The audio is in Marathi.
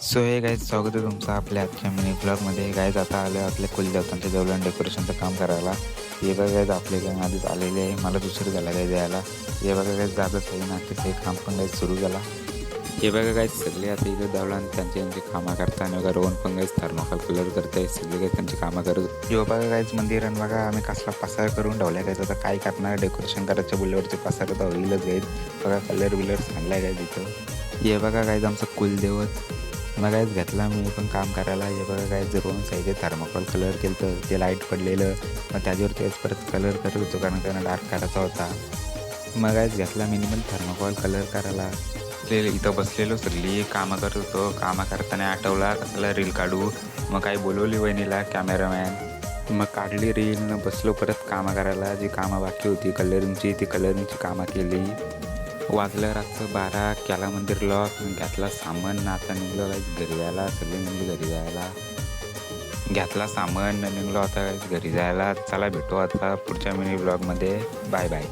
सो हे गाईज स्वागत आहे तुमचं आपल्या आजच्या मिनी ब्लॉगमध्ये. गाईज आता आलं आपल्या कुलदेवतांच्या जवळ डेकोरेशनचं काम करायला. हे बघा गाईज आपले काय आधीच आलेले आहे. मला दुसरं झालं काय द्यायला. हे बघा गाईज जातच आहे ना की ते काम पण गाईज सुरू झाला. हे बघा गाईज सगळे आता इथे धावला आणि त्यांची कामं करताना बघा रोहन पण गाईज थर्मोकॉल कलर करते. सगळे काही त्यांची कामं करत. हे बघा गाईज मंदिर आणि बघा आम्ही कसला पसार करून ठेवल्या गाईज. आता काय करणार डेकोरेशन करायच्या बोलल्यावरती पसार तर होईलच गाईज. बघा कलर बिलर चांगला आहे गाईज इथं. हे बघा गाईज आमचं कुलदैवत मग काहीच घेतला मी पण काम करायला. हे बघा काय रोहन साईडे थर्मोकॉल कलर केलं तर ते लाईट पडलेलं. मग त्याच्यावर तेच परत कलर करत होतो कारण त्यांना डार्क करायचा होता. मग काहीच घेतला मी पण थर्मोकॉल कलर करायला. इथं बसलेलो सगळी कामं करत होतो. कामं करताना आठवला कसाला रील काढू. मग काही बोलवली वहिनीला कॅमेरामॅन. मग काढली रील न बसलो परत कामं करायला. जी कामं बाकी होती कलरिंगची ती कलरिंगची कामं केली. वाजलं रातचं 12 केला मंदिर लॉक घातला सामान. आता निघलो काहीच घरी जायला. सगळे निघली घरी जायला. घेतला सामान निघलो आता घरी जायला. चला भेटू आता पुढच्या मिनी ब्लॉगमध्ये. Bye bye.